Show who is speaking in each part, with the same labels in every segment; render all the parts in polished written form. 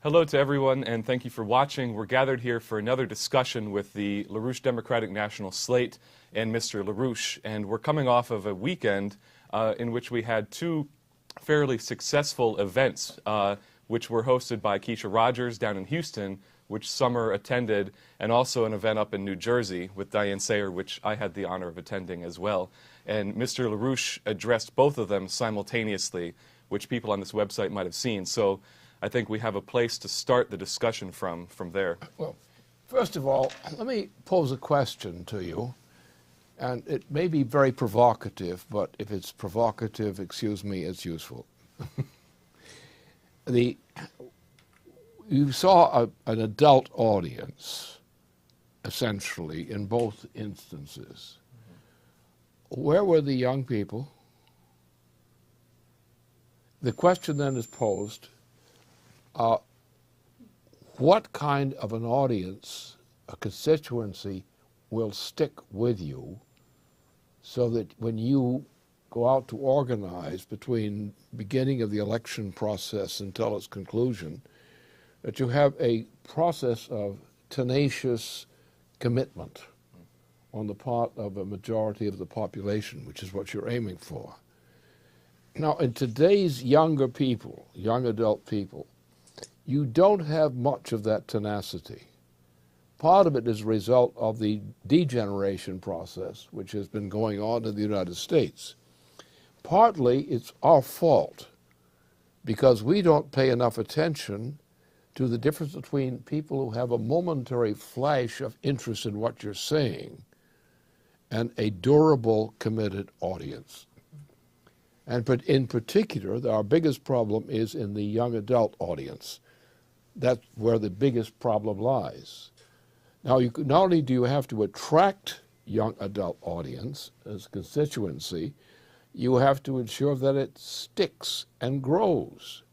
Speaker 1: Hello to everyone, and thank you for watching. We're gathered here for another discussion with the LaRouche Democratic National Slate and Mr. LaRouche. And we're coming off of a weekend in which we had two fairly successful events, which were hosted by Keisha Rogers down in Houston, which Summer attended, and also an event up in New Jersey with Diane Sayer, which I had the honor of attending as well. And Mr. LaRouche addressed both of them simultaneously, which people on this website might have seen. So I think we have a place to start the discussion from there.
Speaker 2: Well, first of all, let me pose a question to you. And it may be very provocative, but if it's provocative, excuse me, it's useful. You saw an adult audience, essentially, in both instances. Where were the young people? The question then is posed, what kind of an audience, a constituency, will stick with you so that when you go out to organize between beginning of the election process until its conclusion, that you have a process of tenacious commitment on the part of a majority of the population, which is what you're aiming for. Now, in today's younger people, young adult people, you don't have much of that tenacity. Part of it is a result of the degeneration process, which has been going on in the United States. Partly, it's our fault, because we don't pay enough attention to the difference between people who have a momentary flash of interest in what you're saying and a durable, committed audience. And in particular, our biggest problem is in the young adult audience. That's where the biggest problem lies. Now, not only do you have to attract young adult audience as a constituency, you have to ensure that it sticks and grows.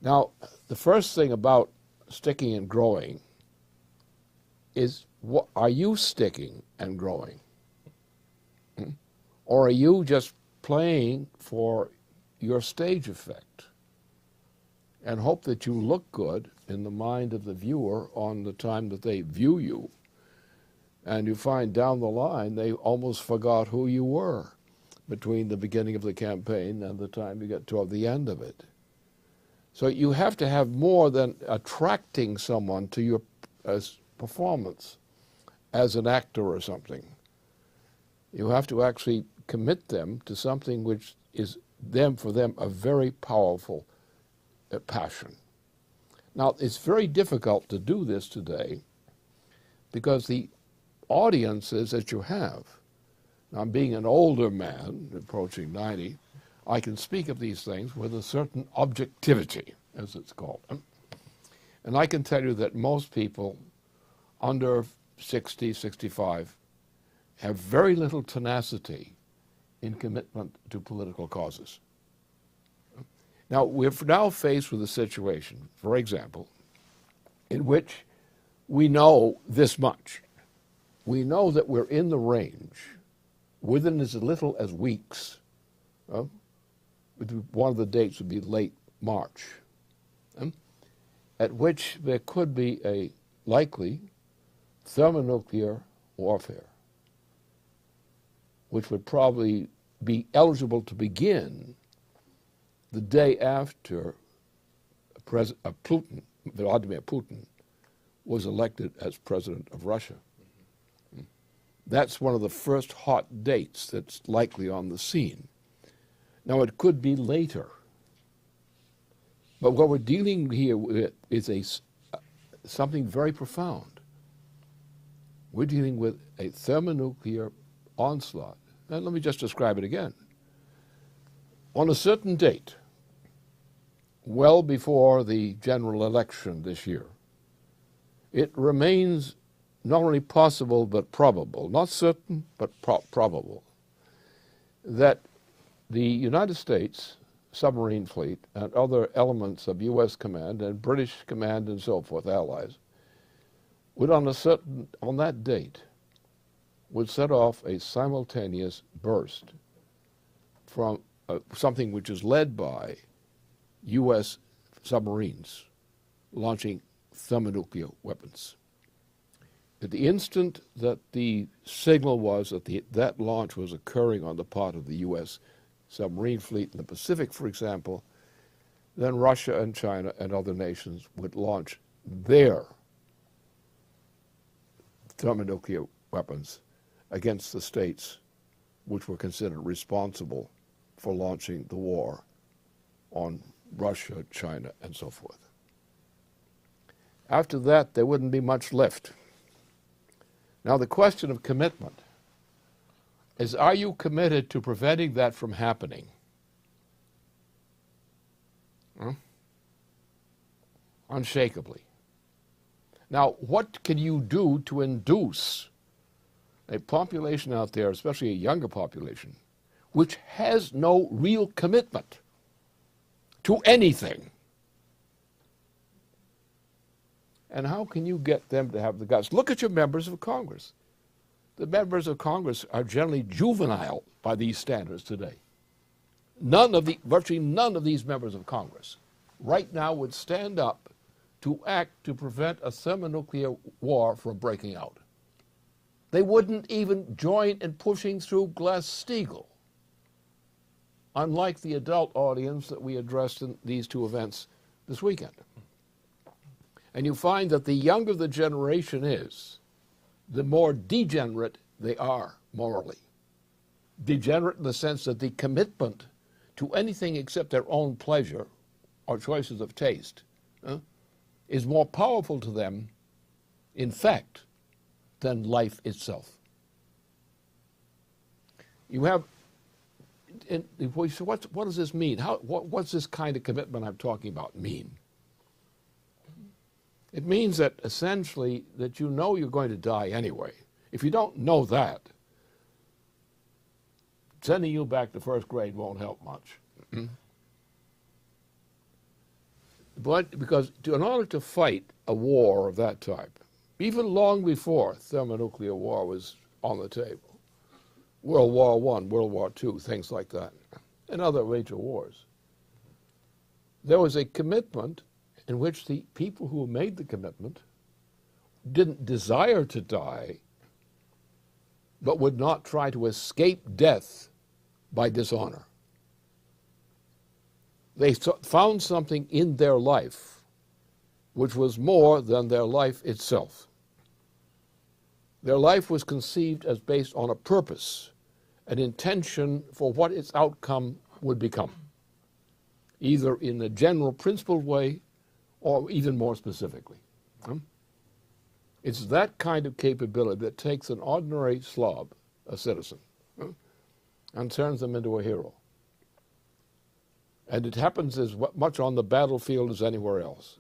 Speaker 2: Now, the first thing about sticking and growing is, what, are you sticking and growing? Or are you just playing for your stage effect and hope that you look good in the mind of the viewer on the time that they view you, and you find down the line they almost forgot who you were between the beginning of the campaign and the time you get toward the end of it. So you have to have more than attracting someone to your performance as an actor or something. You have to actually commit them to something which is for them a very powerful passion. Now, it's very difficult to do this today because the audiences that you have, now being an older man, approaching 90, I can speak of these things with a certain objectivity, as it's called. And I can tell you that most people under 60, 65 have very little tenacity in commitment to political causes. Now, we're now faced with a situation, for example, in which we know this much. We know that we're in the range, within as little as weeks. One of the dates would be late March, at which there could be a likely thermonuclear warfare, which would probably be eligible to begin the day after Putin, Vladimir Putin, was elected as president of Russia. That's one of the first hot dates that's likely on the scene. Now, it could be later. But what we're dealing here with is something very profound. We're dealing with a thermonuclear onslaught. And let me just describe it again. On a certain date, well before the general election this year, it remains not only possible but probable, not certain but probable, that the United States submarine fleet and other elements of U.S. command and British command and so forth, allies, would on that date would set off a simultaneous burst from something which is led by U.S. submarines launching thermonuclear weapons. At the instant that the signal was that that launch was occurring on the part of the U.S. submarine fleet in the Pacific, for example, then Russia and China and other nations would launch their thermonuclear weapons against the states which were considered responsible for launching the war on Russia, China, and so forth. After that, there wouldn't be much left. Now, the question of commitment is, are you committed to preventing that from happening? Unshakably. Now, what can you do to induce a population out there, especially a younger population, which has no real commitment to anything? And how can you get them to have the guts? Look at your members of Congress. The members of Congress are generally juvenile by these standards today. Virtually none of these members of Congress right now would stand up to act to prevent a thermonuclear war from breaking out. They wouldn't even join in pushing through Glass-Steagall, unlike the adult audience that we addressed in these two events this weekend. And you find that the younger the generation is, the more degenerate they are morally. Degenerate in the sense that the commitment to anything except their own pleasure or choices of taste is more powerful to them, in fact, than life itself. You have, so what does this mean? What's this kind of commitment I'm talking about mean? It means that essentially that you know you're going to die anyway. If you don't know that, sending you back to first grade won't help much. But because in order to fight a war of that type, even long before thermonuclear war was on the table, World War I, World War II, things like that, and other major wars, there was a commitment in which the people who made the commitment didn't desire to die, but would not try to escape death by dishonor. They found something in their life which was more than their life itself. Their life was conceived as based on a purpose, an intention for what its outcome would become, either in a general principled way or even more specifically. It's that kind of capability that takes an ordinary slob, a citizen, and turns them into a hero. And it happens as much on the battlefield as anywhere else.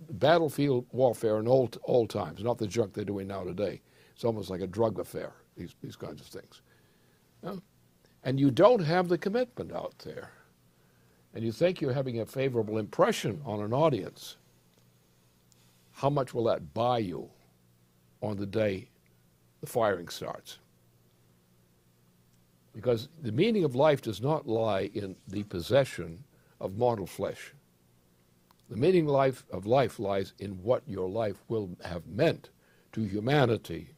Speaker 2: Battlefield warfare in old times, not the junk they're doing now today. It's almost like a drug affair, these kinds of things. And you don't have the commitment out there. And you think you're having a favorable impression on an audience. How much will that buy you on the day the firing starts? Because the meaning of life does not lie in the possession of mortal flesh. The meaning of life lies in what your life will have meant to humanity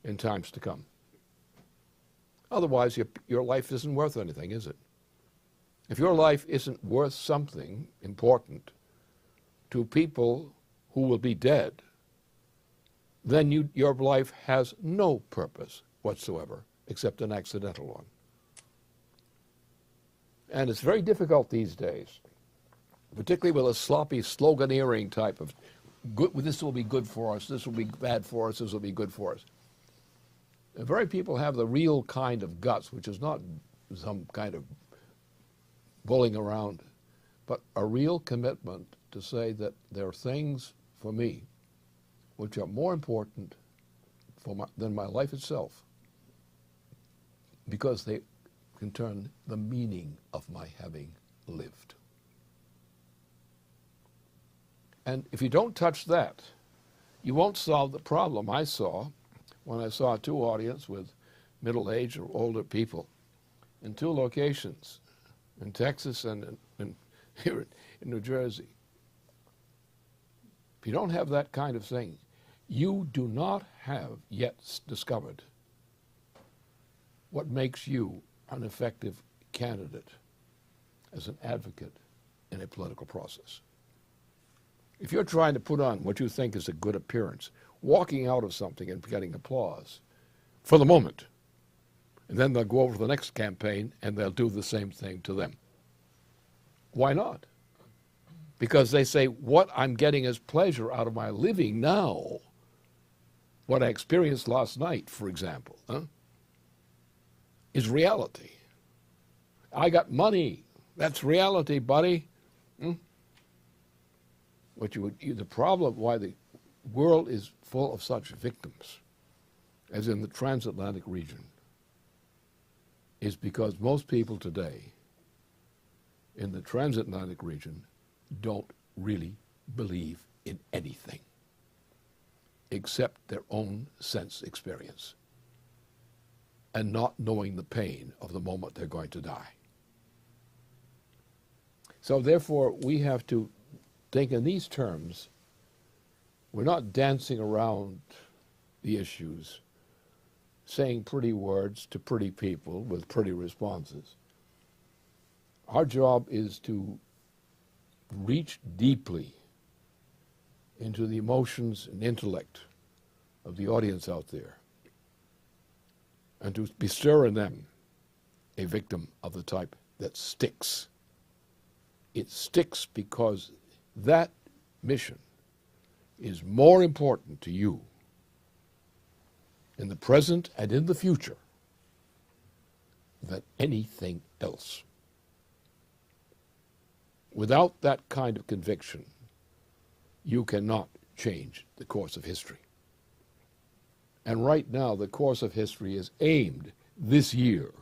Speaker 2: in times to come. Otherwise, your life isn't worth anything, is it? If your life isn't worth something important to people who will be dead, then your life has no purpose whatsoever except an accidental one. And it's very difficult these days, particularly with a sloppy sloganeering type of, this will be good for us, this will be bad for us, this will be good for us. And very people have the real kind of guts, which is not some kind of bullying around, but a real commitment to say that there are things for me which are more important than my life itself, because they can turn the meaning of my having lived. And if you don't touch that, you won't solve the problem I saw when I saw two audiences with middle-aged or older people in two locations, in Texas and here in New Jersey. if you don't have that kind of thing, you do not have yet discovered what makes you an effective candidate as an advocate in a political process. If you're trying to put on what you think is a good appearance, walking out of something and getting applause for the moment, and then they'll go over to the next campaign and they'll do the same thing to them. Why not? Because they say, what I'm getting is pleasure out of my living now. What I experienced last night, for example, is reality. I got money. That's reality, buddy. The problem why the world is full of such victims, as in the transatlantic region, is because most people today in the transatlantic region don't really believe in anything except their own sense experience and not knowing the pain of the moment they're going to die. So therefore, we have to think in these terms. We're not dancing around the issues, saying pretty words to pretty people with pretty responses. Our job is to reach deeply into the emotions and intellect of the audience out there and to bestir in them a victim of the type that sticks. It sticks because that mission is more important to you in the present and in the future than anything else. Without that kind of conviction, you cannot change the course of history. And right now, the course of history is aimed this year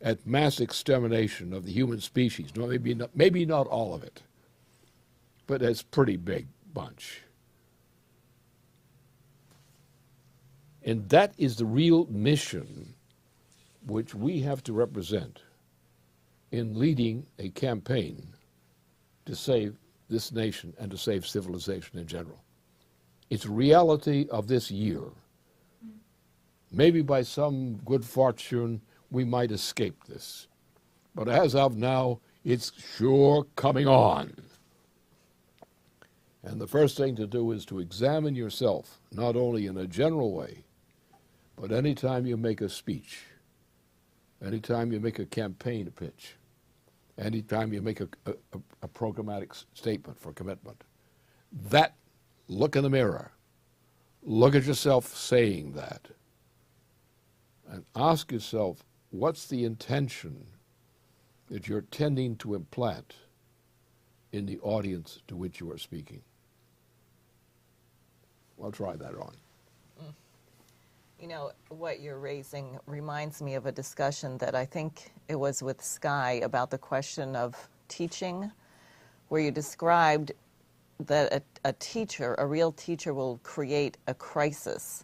Speaker 2: at mass extermination of the human species. No, maybe not all of it, but it's a pretty big bunch. And that is the real mission which we have to represent in leading a campaign to save this nation and to save civilization in general. It's reality of this year. Maybe by some good fortune we might escape this. But as of now, it's sure coming on. And the first thing to do is to examine yourself, not only in a general way, but anytime you make a speech, anytime you make a campaign pitch, anytime you make a programmatic statement for commitment, that, look in the mirror, look at yourself saying that, and ask yourself, what's the intention that you're tending to implant in the audience to which you are speaking? I'll try that on.
Speaker 3: You know, what you're raising reminds me of a discussion that I think it was with Sky about the question of teaching, where you described that a teacher, a real teacher, will create a crisis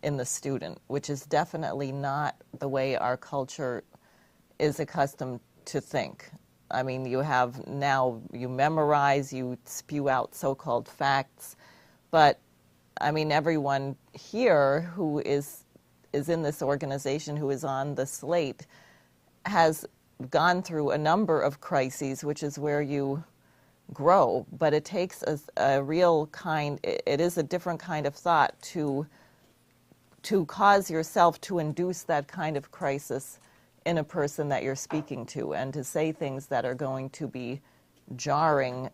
Speaker 3: in the student, which is definitely not the way our culture is accustomed to think. I mean, you have now, you memorize, you spew out so-called facts, but I mean, everyone here who is in this organization, who is on the slate, has gone through a number of crises, which is where you grow. But it takes a real kind, it is a different kind of thought to cause yourself to induce that kind of crisis in a person that you're speaking to, and to say things that are going to be jarring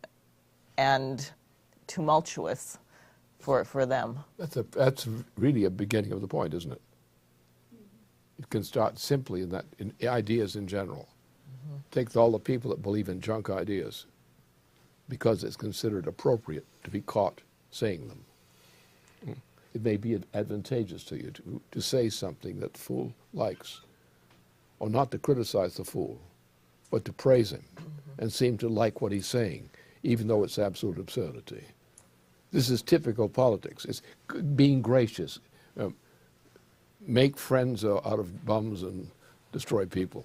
Speaker 3: and tumultuous for them.
Speaker 2: That's really a beginning of the point, isn't it? It can start simply in ideas in general. Mm-hmm. Take all the people that believe in junk ideas because it's considered appropriate to be caught saying them. It may be advantageous to you to say something that the fool likes, or not to criticize the fool, but to praise him and seem to like what he's saying, even though it's absolute absurdity. This is typical politics. It's being gracious. Make friends out of bums and destroy people.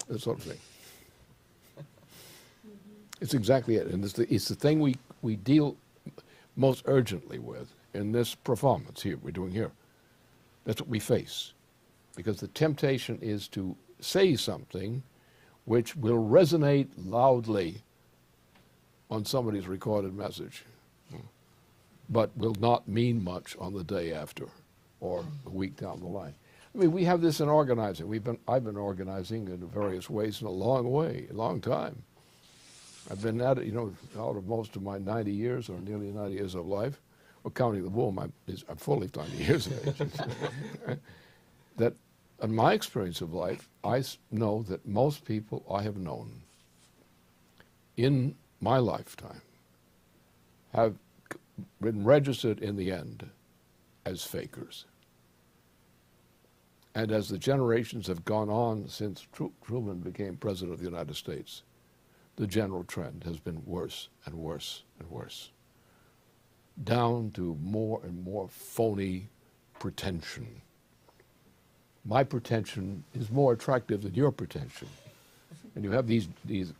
Speaker 2: That sort of thing. It's exactly it. And it's the thing we deal most urgently with in this performance here we're doing here. That's what we face. Because the temptation is to say something which will resonate loudly on somebody's recorded message, but will not mean much on the day after or a week down the line. I mean, we have this in organizing. I've been organizing in various ways in a long time. I've been at it, out of most of my 90 years or nearly 90 years of life, well, counting the womb, I'm fully 90 years of age. That in my experience of life, I know that most people I have known in my lifetime have been registered in the end as fakers. And as the generations have gone on since Truman became President of the United States, the general trend has been worse and worse and worse, down to more and more phony pretension. My pretension is more attractive than your pretension. And you have these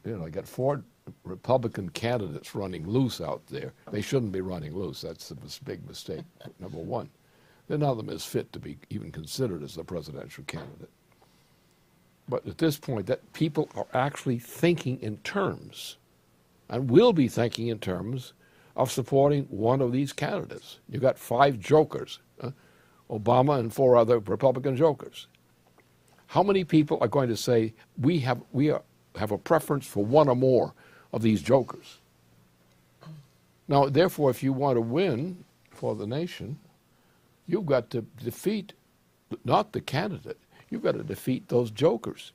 Speaker 2: I got 4 Republican candidates running loose out there. They shouldn't be running loose. That's a big mistake, number one. None of them is fit to be even considered as the presidential candidate. But at this point, that people are actually thinking in terms, and will be thinking in terms, of supporting one of these candidates. You've got 5 jokers, Obama and 4 other Republican jokers. How many people are going to say, we have a preference for one or more of these jokers? Now, therefore, if you want to win for the nation, you've got to defeat not the candidate. You've got to defeat those jokers,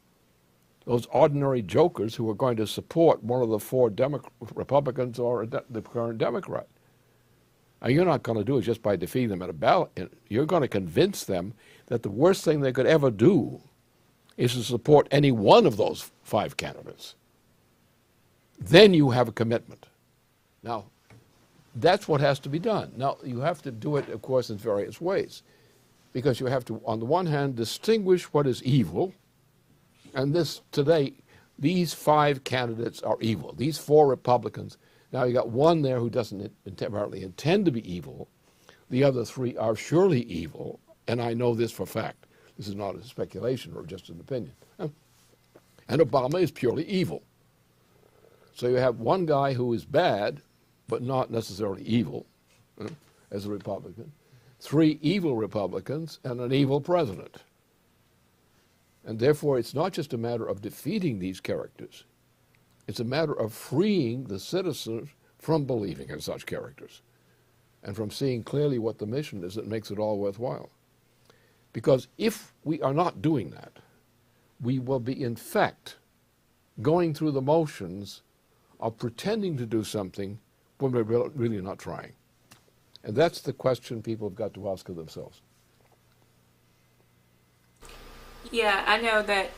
Speaker 2: those ordinary jokers who are going to support one of the 4 Republicans or the current Democrat. And you're not going to do it just by defeating them at a ballot. You're going to convince them that the worst thing they could ever do is to support any one of those 5 candidates. Then you have a commitment. Now, that's what has to be done. Now, you have to do it, of course, in various ways, because you have to, on the one hand, distinguish what is evil, and today, these 5 candidates are evil. These 4 Republicans, now you got one there who doesn't apparently intend to be evil. The other 3 are surely evil, and I know this for fact. This is not a speculation or just an opinion. And Obama is purely evil. So you have one guy who is bad, but not necessarily evil, as a Republican, 3 evil Republicans, and an evil president. And therefore, it's not just a matter of defeating these characters. It's a matter of freeing the citizens from believing in such characters and from seeing clearly what the mission is that makes it all worthwhile. Because if we are not doing that, we will be, in fact, going through the motions of pretending to do something when we're really not trying. And that's the question people have got to ask of themselves.
Speaker 4: Yeah, I know that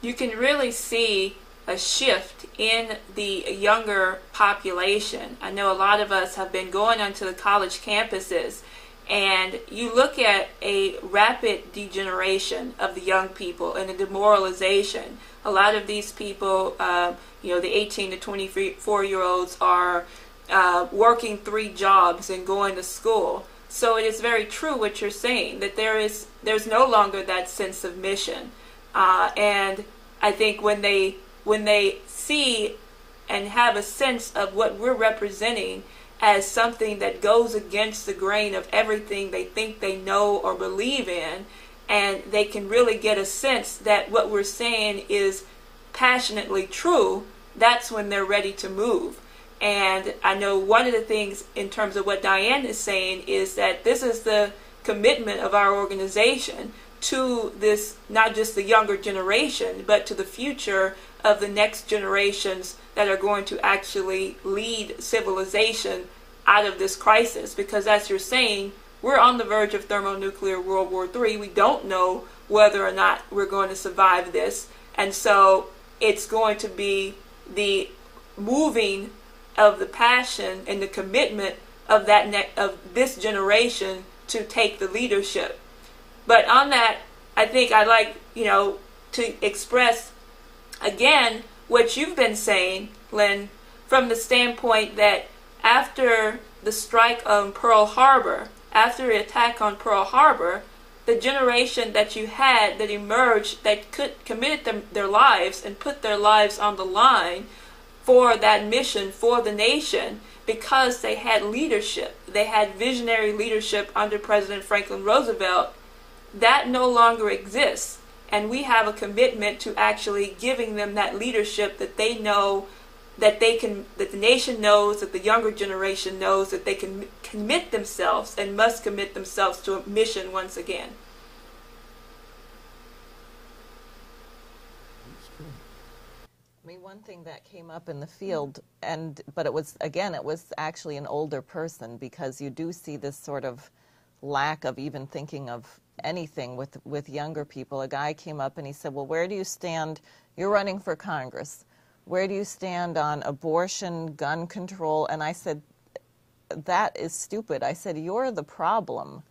Speaker 4: you can really see a shift in the younger population. I know a lot of us have been going onto the college campuses, and you look at a rapid degeneration of the young people and a demoralization. A lot of these people, the 18 to 24-year-olds are working 3 jobs and going to school. So it is very true what you're saying, that there's no longer that sense of mission. And I think when they see and have a sense of what we're representing as something that goes against the grain of everything they think they know or believe in, and they can really get a sense that what we're saying is passionately true, that's when they're ready to move. And I know one of the things in terms of what Diane is saying is that this is the commitment of our organization to this, not just the younger generation, but to the future of the next generations that are going to actually lead civilization out of this crisis. Because as you're saying, we're on the verge of thermonuclear World War III. We don't know whether or not we're going to survive this. And so it's going to be the moving of the passion and the commitment of of this generation to take the leadership. But on that, I think I'd like, to express again what you've been saying, Lynn, from the standpoint that after the strike on Pearl Harbor, after the attack on Pearl Harbor, the generation that you had that emerged, that committed their lives and put their lives on the line for that mission, for the nation, because they had leadership, they had visionary leadership under President Franklin Roosevelt, that no longer exists. And we have a commitment to actually giving them that leadership that they know, that the nation knows, that the younger generation knows, that they can commit themselves and must commit themselves to a mission once again.
Speaker 3: I mean, one thing that came up in the field, but it was actually an older person, because you do see this sort of lack of even thinking of anything with younger people. A guy came up and he said, well, where do you stand? You're running for Congress. Where do you stand on abortion, gun control? And I said, that is stupid. I said, you're the problem.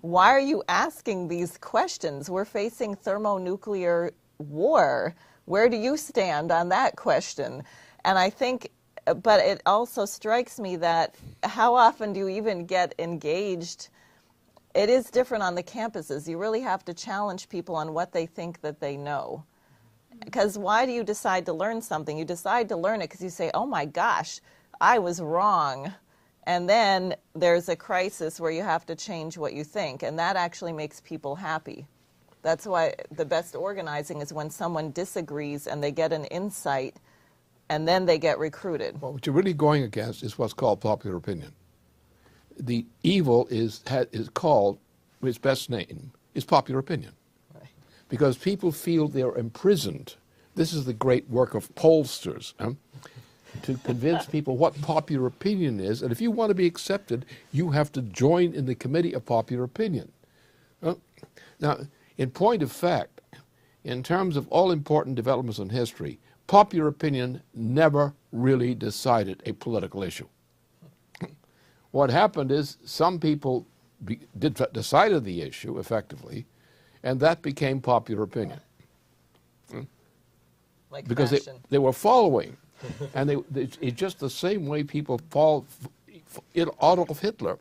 Speaker 3: Why are you asking these questions? We're facing thermonuclear war. Where do you stand on that question? And I think, but it also strikes me that how often do you even get engaged? It is different on the campuses. You really have to challenge people on what they think that they know. Because why do you decide to learn something? You decide to learn it because you say, oh my gosh, I was wrong. And then there's a crisis where you have to change what you think. And that actually makes people happy. That's why the best organizing is when someone disagrees and they get an insight and then they get recruited.
Speaker 2: Well, what you're really going against is what's called popular opinion. The evil is called, its best name, is popular opinion. Right. Because people feel they're imprisoned. This is the great work of pollsters, to convince people what popular opinion is. And if you want to be accepted, you have to join in the committee of popular opinion. Now, in point of fact, in terms of all important developments in history, popular opinion never really decided a political issue. What happened is some people decided the issue effectively, and that became popular opinion.
Speaker 3: Like
Speaker 2: because they were following. And it's just the same way people follow Adolf Hitler.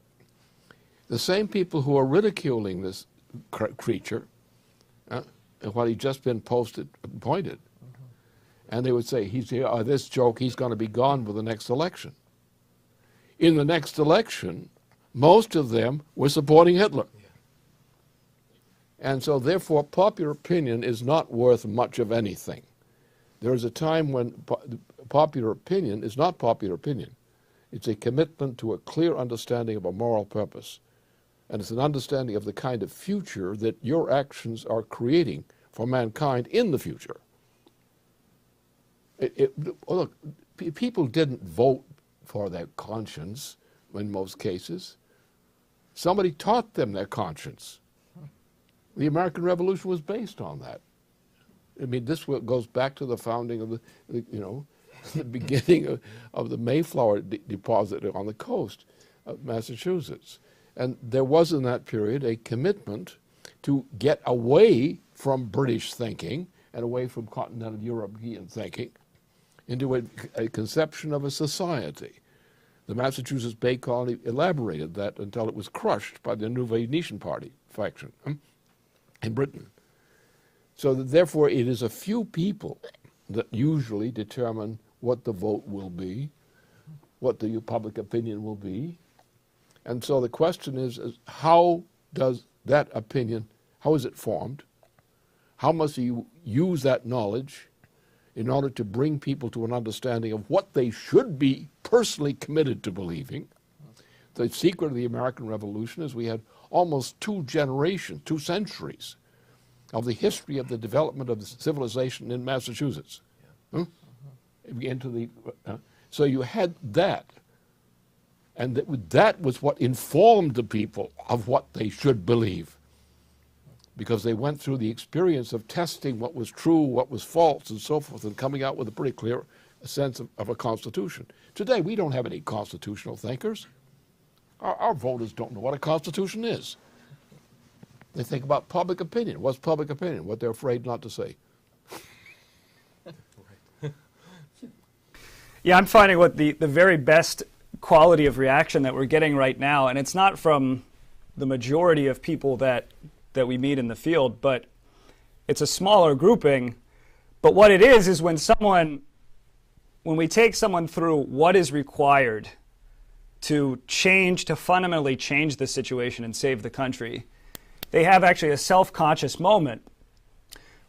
Speaker 2: The same people who are ridiculing this creature, while he'd just been appointed, and they would say, this joke, he's going to be gone with the next election. In the next election, most of them were supporting Hitler. And so therefore, popular opinion is not worth much of anything. There is a time when popular opinion is not popular opinion. It's a commitment to a clear understanding of a moral purpose. And it's an understanding of the kind of future that your actions are creating for mankind in the future. Look, people didn't vote for their conscience in most cases. Somebody taught them their conscience. The American Revolution was based on that. I mean, this goes back to the founding of the beginning of the Mayflower deposit on the coast of Massachusetts. And there was in that period a commitment to get away from British thinking and away from continental European thinking into a conception of a society. The Massachusetts Bay Colony elaborated that until it was crushed by the Nouvelle Nation Party faction in Britain. So that therefore it is a few people that usually determine what the vote will be, what the public opinion will be. And so the question is how does that opinion, how is it formed? How must you use that knowledge in order to bring people to an understanding of what they should be personally committed to believing? The secret of the American Revolution is we had almost 2 generations, 2 centuries of the history of the development of civilization in Massachusetts. So you had that. And that was what informed the people of what they should believe. Because they went through the experience of testing what was true, what was false, and so forth, and coming out with a pretty clear sense of a constitution. Today, we don't have any constitutional thinkers. Our voters don't know what a constitution is. They think about public opinion. What's public opinion? What they're afraid not to say.
Speaker 5: Yeah, I'm finding what the very best quality of reaction that we're getting right now, and it's not from the majority of people that we meet in the field, but it's a smaller grouping. But what it is when we take someone through what is required to fundamentally change the situation and save the country, they have actually a self-conscious moment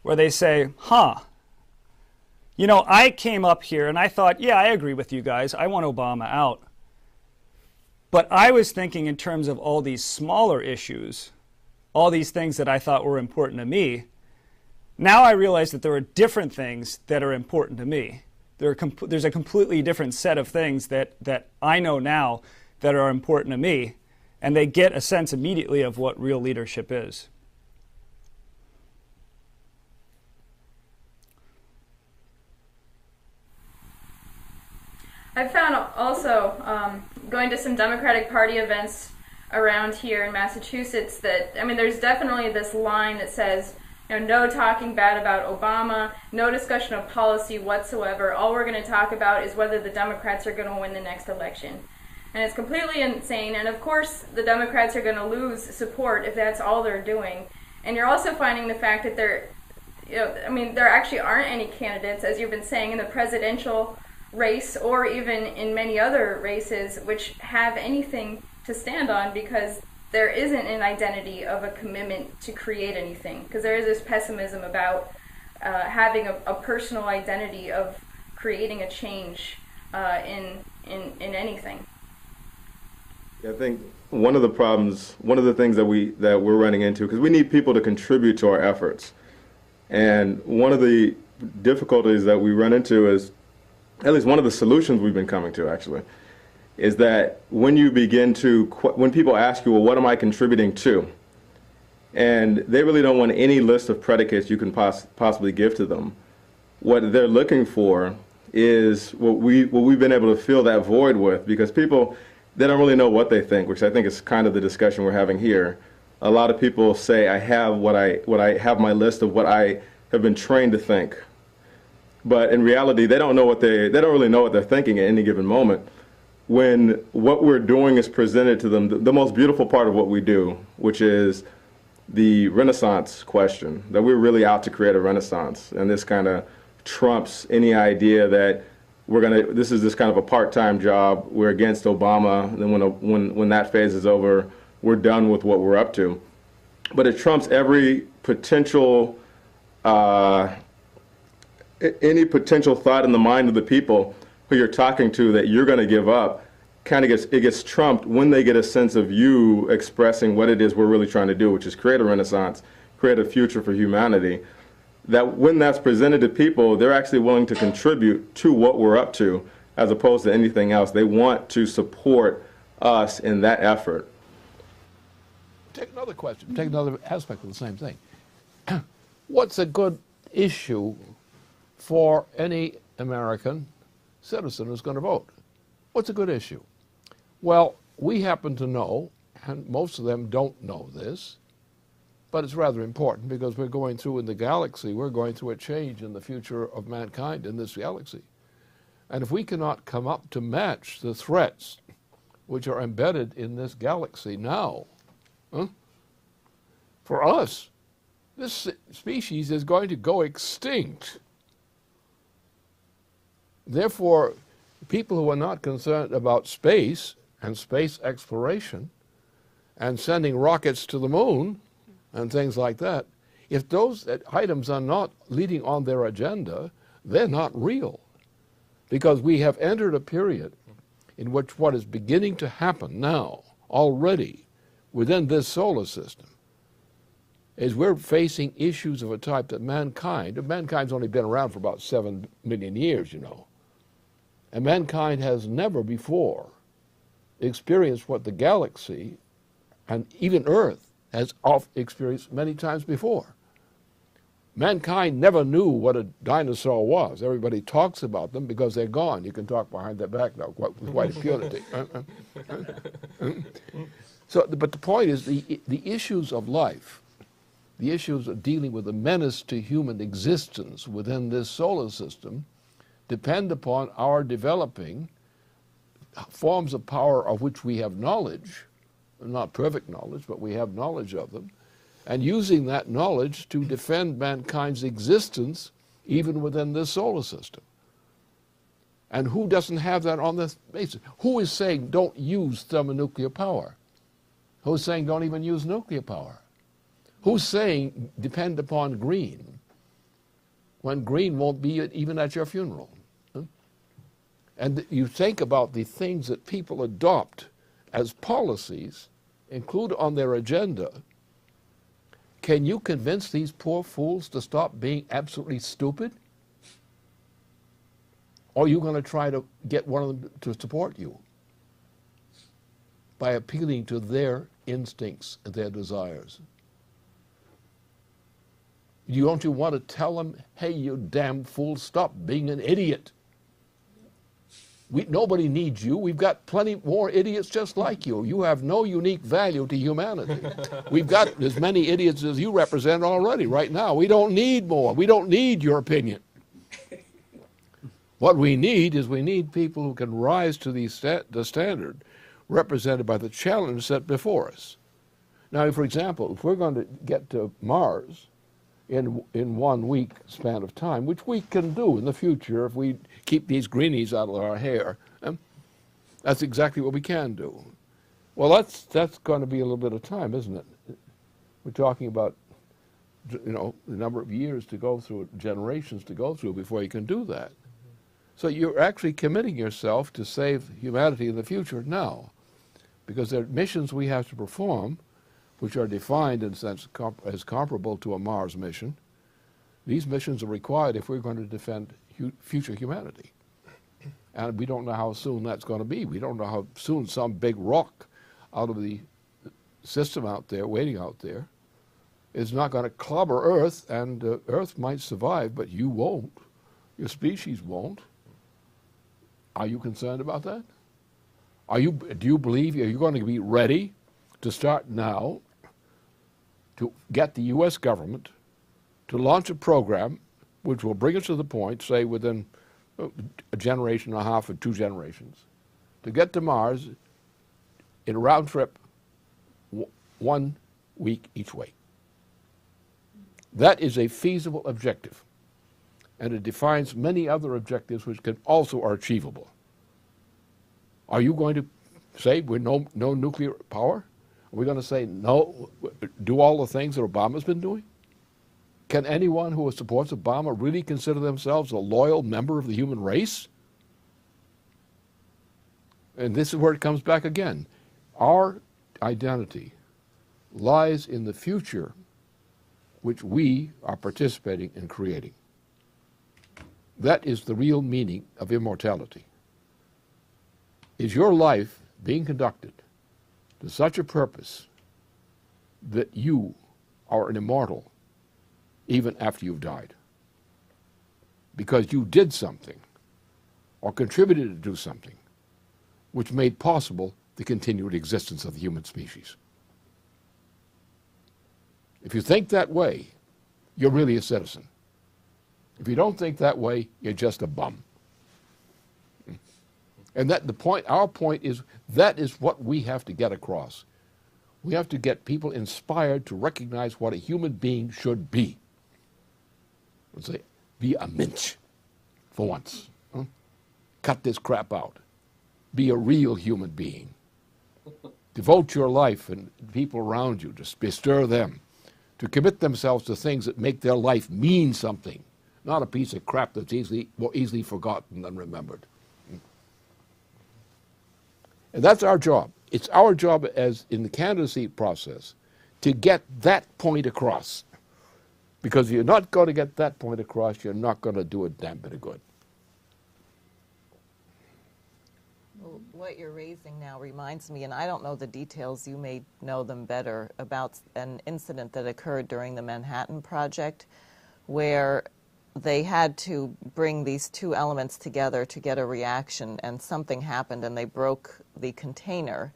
Speaker 5: where they say, I came up here and I thought, yeah, I agree with you guys. I want Obama out. But I was thinking in terms of all these smaller issues, all these things that I thought were important to me. Now I realize that there are different things that are important to me. There's a completely different set of things that I know now that are important to me, and they get a sense immediately of what real leadership is.
Speaker 6: I've found also, going to some Democratic Party events around here in Massachusetts, that, there's definitely this line that says, no talking bad about Obama, no discussion of policy whatsoever. All we're going to talk about is whether the Democrats are going to win the next election. And it's completely insane. And of course, the Democrats are going to lose support if that's all they're doing. And you're also finding the fact that there actually aren't any candidates, as you've been saying, in the presidential race or even in many other races which have anything to stand on, because there isn't an identity of a commitment to create anything, because there is this pessimism about having a personal identity of creating a change in anything.
Speaker 7: I think one of the problems, one of the things that we're running into, because we need people to contribute to our efforts, and one of the difficulties that we run into is, at least one of the solutions we've been coming to actually, is that when people ask you, well, what am I contributing to? And they really don't want any list of predicates you can possibly give to them. What they're looking for is what we've been able to fill that void with, because people, they don't really know what they think, which I think is kind of the discussion we're having here. A lot of people say, I have I have my list of what I have been trained to think. But in reality, they don't really know what they're thinking at any given moment. When what we're doing is presented to them, the most beautiful part of what we do, which is the Renaissance question, that we're really out to create a Renaissance. And this kind of trumps any idea that this is kind of a part-time job, we're against Obama, and then when that phase is over, we're done with what we're up to. But it trumps every potential any potential thought in the mind of the people who you're talking to that you're going to give up. It gets trumped when they get a sense of you expressing what it is we're really trying to do, which is create a Renaissance, create a future for humanity. That when that's presented to people, they're actually willing to contribute to what we're up to, as opposed to anything else. They want to support us in that effort.
Speaker 2: Take another question, take another aspect of the same thing. What's a good issue for any American citizen who's going to vote? What's a good issue? Well, we happen to know, and most of them don't know this, but it's rather important because we're going through in the galaxy, we're going through a change in the future of mankind in this galaxy. And if we cannot come up to match the threats which are embedded in this galaxy now, for us, this species is going to go extinct. Therefore, people who are not concerned about space and space exploration and sending rockets to the moon and things like that, if those items are not leading on their agenda, they're not real. Because we have entered a period in which what is beginning to happen now, already, within this solar system, is we're facing issues of a type that mankind's only been around for about 7 million years, you know. And mankind has never before experienced what the galaxy and even Earth has experienced many times before. Mankind never knew what a dinosaur was. Everybody talks about them because they're gone. You can talk behind their back now with quite impunity. But the point is the issues of life, the issues of dealing with the menace to human existence within this solar system depend upon our developing forms of power of which we have knowledge, not perfect knowledge, but we have knowledge of them, and using that knowledge to defend mankind's existence even within this solar system. And who doesn't have that on this basis? Who is saying don't use thermonuclear power? Who's saying don't even use nuclear power? Who's saying depend upon green when green won't be even at your funeral? And you think about the things that people adopt as policies, include on their agenda. Can you convince these poor fools to stop being absolutely stupid? Or are you going to try to get one of them to support you by appealing to their instincts and their desires? Don't you want to tell them, hey, you damn fool, stop being an idiot? Nobody needs you. We've got plenty more idiots just like you. You have no unique value to humanity. We've got as many idiots as you represent already right now. We don't need more. We don't need your opinion. What we need is we need people who can rise to the standard represented by the challenge set before us. Now, for example, if we're going to get to Mars in 1 week span of time, which we can do in the future if we keep these greenies out of our hair, that's exactly what we can do. Well, that's going to be a little bit of time, isn't it? We're talking about, you know, the number of years to go through, generations to go through before you can do that. So you're actually committing yourself to save humanity in the future now, because there are missions we have to perform, which are defined in a sense as comparable to a Mars mission. These missions are required if we're going to defend future humanity. And we don't know how soon that's going to be. We don't know how soon some big rock out of the system out there, waiting out there, is not going to clobber Earth, and Earth might survive, but you won't. Your species won't. Are you concerned about that? Do you believe, are you going to be ready to start now to get the U.S. government to launch a program which will bring us to the point, say within a generation and a half or 2 generations, to get to Mars in a round trip 1 week each way? That is a feasible objective, and it defines many other objectives which also are achievable. Are you going to say we're no nuclear power? Are we going to say no, do all the things that Obama's been doing? Can anyone who supports Obama really consider themselves a loyal member of the human race? And this is where it comes back again. Our identity lies in the future which we are participating in creating. That is the real meaning of immortality. Is your life being conducted to such a purpose that you are an immortal even after you've died? Because you did something or contributed to do something which made possible the continued existence of the human species. If you think that way, you're really a citizen. If you don't think that way, you're just a bum. And our point is, that is what we have to get across. We have to get people inspired to recognize what a human being should be. Let's say, be a minch for once. Cut this crap out. Be a real human being. Devote your life and people around you to bestir them, to commit themselves to things that make their life mean something, not a piece of crap that's more easily forgotten than remembered. And that's our job. It's our job as in the candidacy process to get that point across. Because if you're not going to get that point across, you're not going to do a damn bit of good.
Speaker 3: Well, what you're raising now reminds me, and I don't know the details, you may know them better, about an incident that occurred during the Manhattan Project where they had to bring these 2 elements together to get a reaction, and something happened and they broke the container.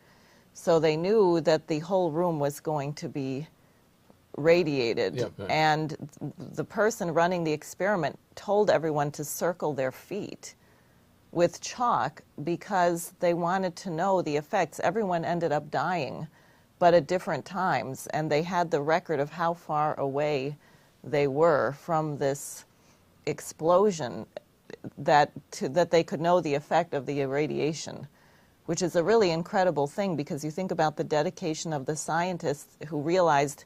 Speaker 3: So they knew that the whole room was going to be radiated. Yep. And the person running the experiment told everyone to circle their feet with chalk because they wanted to know the effects. Everyone ended up dying, but at different times, and they had the record of how far away they were from this explosion that they could know the effect of the irradiation, which is a really incredible thing because you think about the dedication of the scientists who realized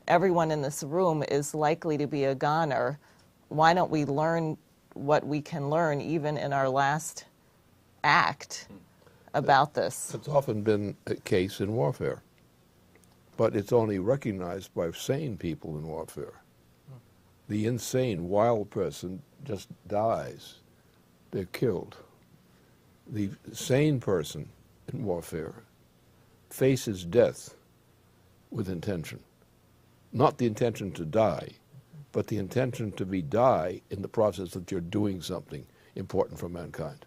Speaker 3: everyone in this room is likely to be a goner. Why don't we learn what we can learn even in our last act about this?
Speaker 2: It's often been a case in warfare, but it's only recognized by sane people in warfare. The insane, wild person just dies. They're killed. The sane person in warfare faces death with intention. Not the intention to die, but the intention to die in the process that you're doing something important for mankind.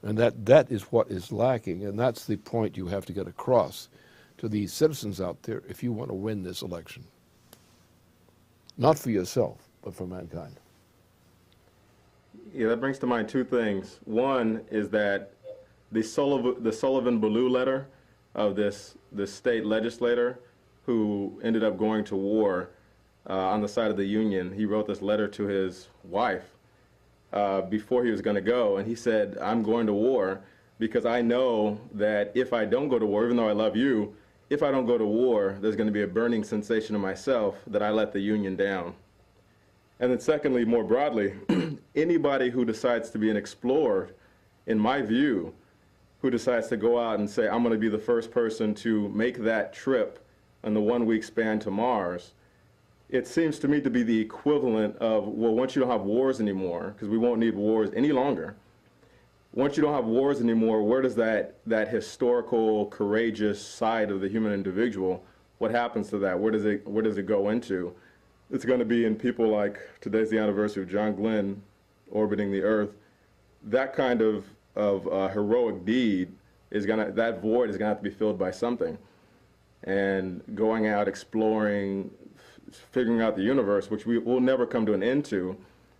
Speaker 2: And that is what is lacking, and that's the point you have to get across to these citizens out there if you want to win this election. Not for yourself, but for mankind.
Speaker 7: Yeah, that brings to mind two things. One is that the Sullivan-Ballou letter of this state legislator who ended up going to war on the side of the Union, he wrote this letter to his wife before he was going to go, and he said, I'm going to war because I know that if I don't go to war, even though I love you, if I don't go to war, there's going to be a burning sensation in myself that I let the Union down. And then secondly, more broadly, anybody who decides to be an explorer, in my view, who decides to go out and say, I'm going to be the first person to make that trip on the 1 week span to Mars, it seems to me to be the equivalent of, well, once you don't have wars anymore, because we won't need wars any longer, once you don't have wars anymore, where does that historical, courageous side of the human individual, what happens to that? Where does it go into? It's going to be in people like, today's the anniversary of John Glenn orbiting the Earth. That kind of heroic deed that void is going to have to be filled by something. And going out, exploring, figuring out the universe, which we will never come to an end to,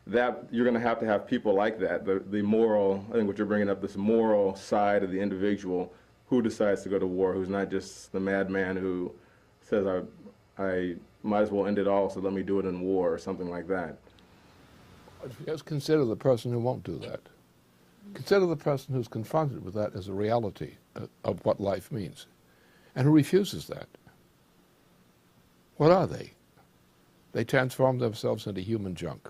Speaker 7: that you're going to have people like that, the moral, I think what you're bringing up, this moral side of the individual who decides to go to war, who's not just the madman who says, I might as well end it all, so let me do it in war, or something like that.
Speaker 2: Just consider the person who won't do that. Consider the person who's confronted with that as a reality of what life means, and who refuses that. What are they? They transform themselves into human junk.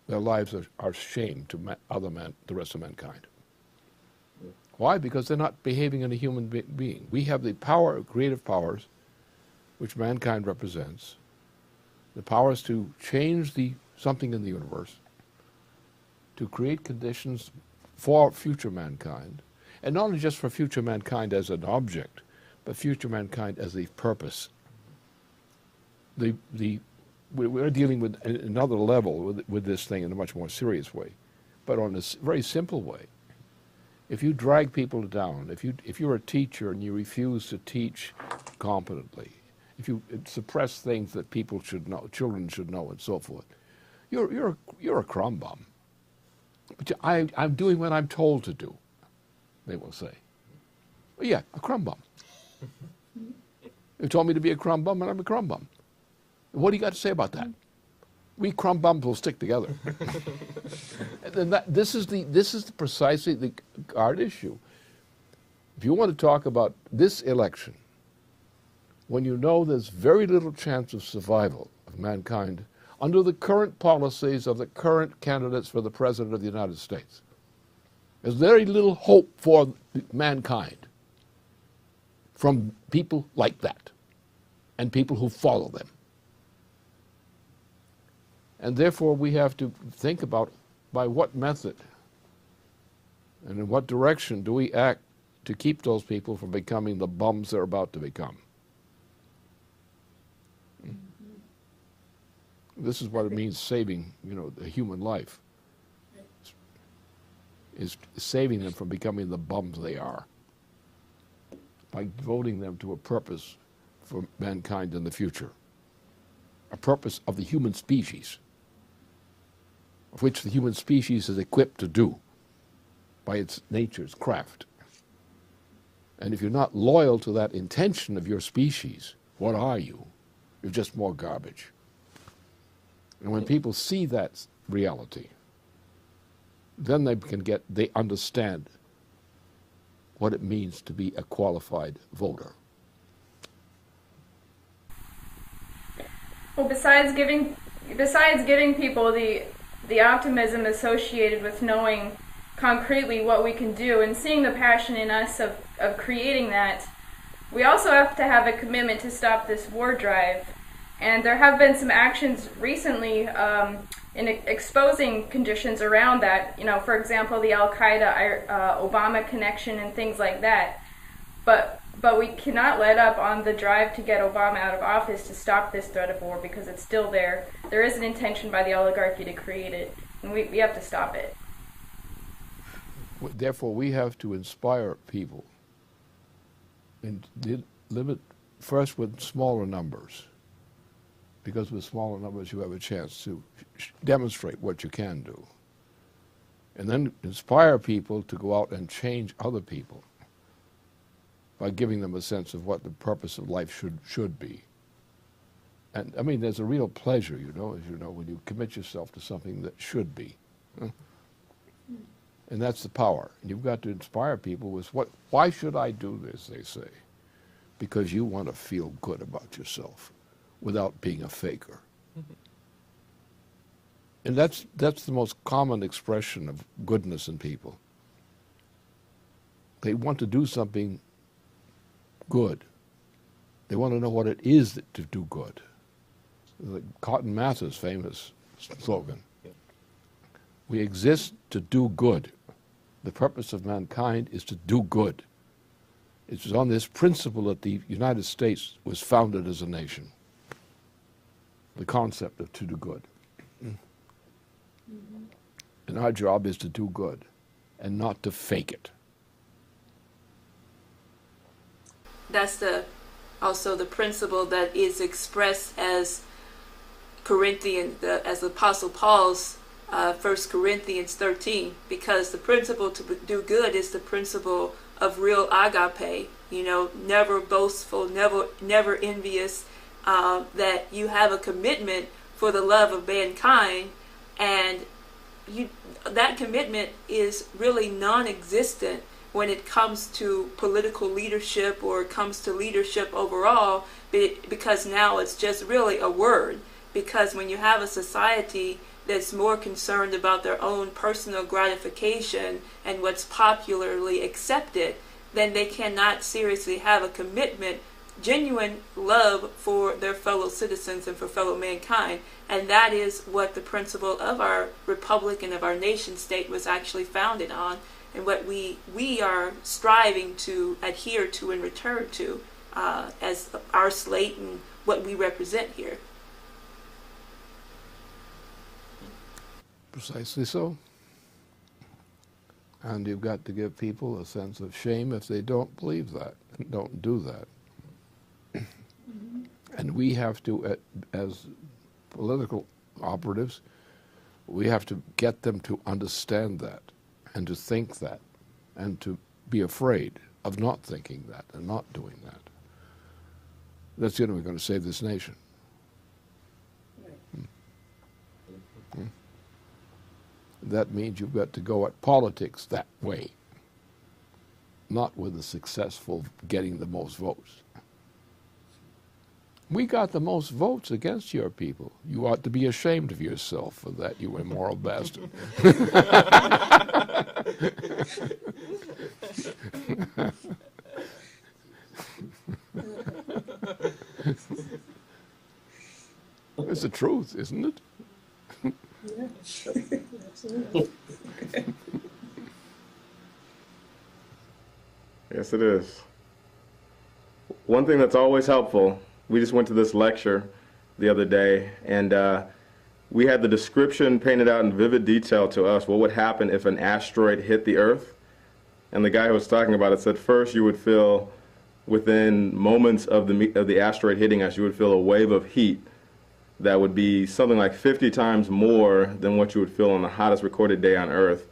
Speaker 2: Their lives are shame to the rest of mankind. Why? Because they're not behaving in a human being. We have the power, creative powers, which mankind represents, the powers to change something in the universe, to create conditions for future mankind, and not only just for future mankind as an object, but future mankind as a purpose. We're dealing with another level with this thing in a much more serious way, but on a very simple way. If you drag people down, if you're a teacher and you refuse to teach competently, if you suppress things that people should know, children should know, and so forth, you're a crumb bum. But I'm doing what I'm told to do, they will say. Well, yeah, a crumb bum. You told me to be a crumb bum, and I'm a crumb bum. What do you got to say about that? We crumb bums will stick together. And this is precisely the hard issue. If you want to talk about this election, when you know there's very little chance of survival of mankind under the current policies of the current candidates for the President of the United States, there's very little hope for mankind from people like that and people who follow them. And therefore, we have to think about by what method and in what direction do we act to keep those people from becoming the bums they're about to become. This is what it means saving, the human life. Is saving them from becoming the bums they are by devoting them to a purpose for mankind in the future, a purpose of the human species. which the human species is equipped to do by its nature's craft. And if you're not loyal to that intention of your species, what are you? You're just more garbage. And when people see that reality, then they understand what it means to be a qualified voter.
Speaker 6: Well, besides giving people the optimism associated with knowing concretely what we can do and seeing the passion in us of creating that, we also have to have a commitment to stop this war drive. And there have been some actions recently in exposing conditions around that. You know, for example, the Al-Qaeda Obama connection and things like that. But we cannot let up on the drive to get Obama out of office to stop this threat of war, because it's still there. There is an intention by the oligarchy to create it, and we have to stop it.
Speaker 2: Therefore, we have to inspire people and limit first with smaller numbers, because with smaller numbers you have a chance to demonstrate what you can do. And then inspire people to go out and change other people by giving them a sense of what the purpose of life should be. And I mean, there's a real pleasure, you know, as you know, when you commit yourself to something that should be. And that's the power. And you've got to inspire people with why should I do this, they say. Because you want to feel good about yourself without being a faker. And that's the most common expression of goodness in people. They want to do something good. They want to know what it is to do good. Like Cotton Mather's famous slogan. We exist to do good. The purpose of mankind is to do good. It was on this principle that the United States was founded as a nation. The concept of to do good. And our job is to do good and not to fake it.
Speaker 4: That's also the principle that is expressed as as Apostle Paul's 1 Corinthians 13, because the principle to do good is the principle of real agape, you know, never boastful, never envious, that you have a commitment for the love of mankind, and that commitment is really non-existent when it comes to political leadership or it comes to leadership overall, because now it's just really a word. Because when you have a society that's more concerned about their own personal gratification and what's popularly accepted, then they cannot seriously have a commitment, genuine love for their fellow citizens and for fellow mankind. And that is what the principle of our republic and of our nation state was actually founded on, and what we are striving to adhere to and return to as our slate and what we represent here.
Speaker 2: Precisely so. And you've got to give people a sense of shame if they don't believe that, don't do that. And we have to, as political operatives, we have to get them to understand that and to think that and to be afraid of not thinking that and not doing that. That's the only way we're going to save this nation. That means you've got to go at politics that way, not with the successful getting the most votes. We got the most votes against your people. You ought to be ashamed of yourself for that, you immoral bastard. It's the truth, isn't it?
Speaker 8: Yeah, absolutely.
Speaker 7: Yes, it is. One thing that's always helpful, we just went to this lecture the other day, and we had the description painted out in vivid detail to us, what would happen if an asteroid hit the Earth. And the guy who was talking about it said first you would feel, within moments of the asteroid hitting us, you would feel a wave of heat. that would be something like 50 times more than what you would feel on the hottest recorded day on Earth.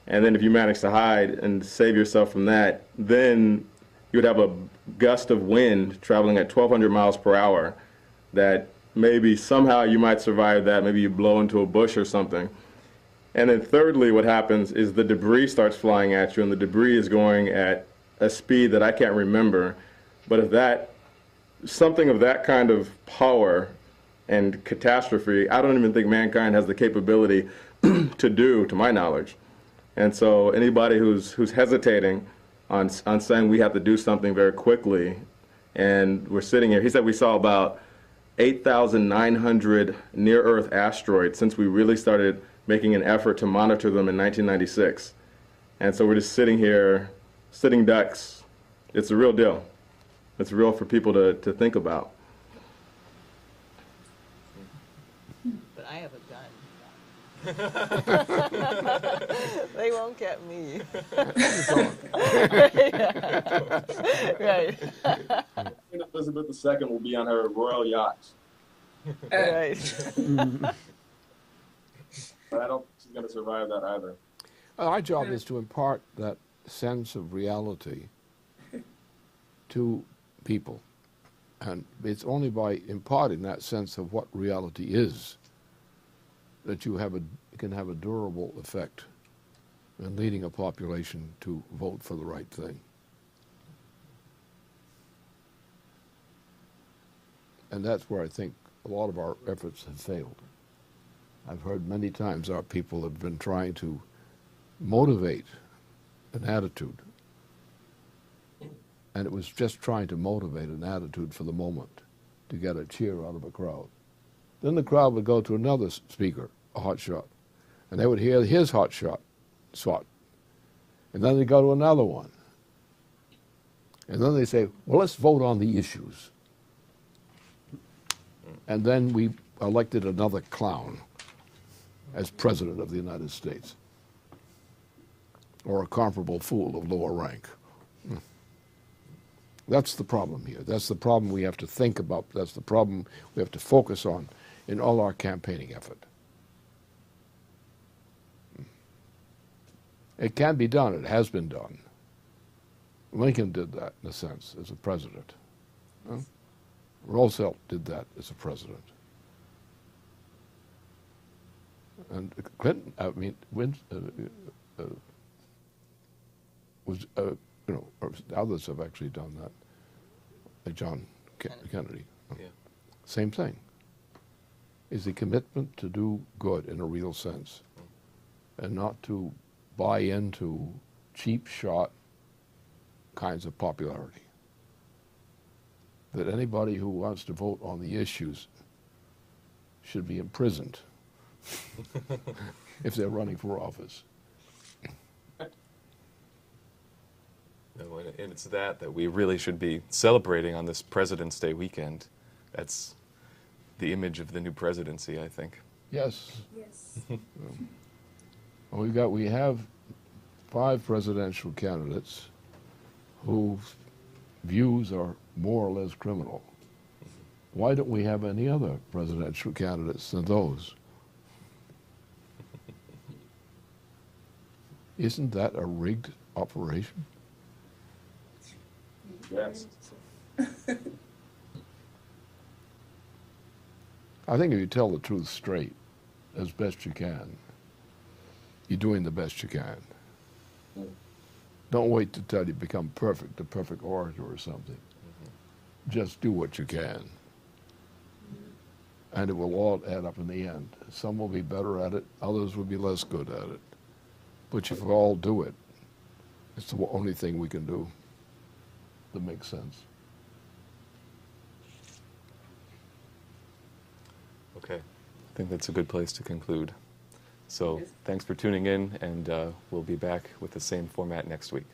Speaker 7: And then if you manage to hide and save yourself from that, then you would have a gust of wind traveling at 1,200 miles per hour that maybe somehow you might survive that. Maybe you blow into a bush or something. And then thirdly, what happens is the debris starts flying at you, and the debris is going at a speed that I can't remember. But if that, something of that kind of power and catastrophe, I don't even think mankind has the capability to do, to my knowledge. And so anybody who's hesitating on saying we have to do something very quickly, and we're sitting here, he said we saw about 8,900 near-Earth asteroids since we really started making an effort to monitor them in 1996. And so we're just sitting here, sitting ducks. It's a real deal. It's real for people to think about.
Speaker 3: But I have a gun. They won't get me. Right.
Speaker 7: Queen Elizabeth II will be on her royal yacht.
Speaker 3: Right.
Speaker 7: But I don't think she's going to survive that either.
Speaker 2: Our job is to impart that sense of reality to people. And it's only by imparting that sense of what reality is that you can have a durable effect in leading a population to vote for the right thing. And that's where I think a lot of our efforts have failed. I've heard many times our people have been trying to motivate an attitude, and it was just trying to motivate an attitude for the moment to get a cheer out of a crowd. Then the crowd would go to another speaker, a hotshot, and they would hear his hotshot swat. And then they go to another one. And then they say, well, let's vote on the issues. And then we elected another clown as President of the United States, or a comparable fool of lower rank. That's the problem here. That's the problem we have to think about. That's the problem we have to focus on in all our campaigning effort. It can be done. It has been done. Lincoln did that, in a sense, as a president. Roosevelt did that as a president. And Clinton, I mean, was, others have actually done that. Like John Kennedy.
Speaker 1: Yeah.
Speaker 2: Same thing. Is the commitment to do good in a real sense, and not to buy into cheap shot kinds of popularity. That anybody who wants to vote on the issues should be imprisoned if they're running for office.
Speaker 1: No, and it's that we really should be celebrating on this President's Day weekend. That's the image of the new presidency, I think.
Speaker 2: Yes.
Speaker 8: Yes.
Speaker 2: Well, we have 5 presidential candidates whose views are more or less criminal. Why don't we have any other presidential candidates than those? Isn't that a rigged operation?
Speaker 7: Yes.
Speaker 2: I think if you tell the truth straight, as best you can, you're doing the best you can. Don't wait till you become perfect, a perfect orator or something. Just do what you can. And it will all add up in the end. Some will be better at it, others will be less good at it. But if we all do it, it's the only thing we can do that makes sense.
Speaker 1: Okay, I think that's a good place to conclude. So thanks for tuning in, and we'll be back with the same format next week.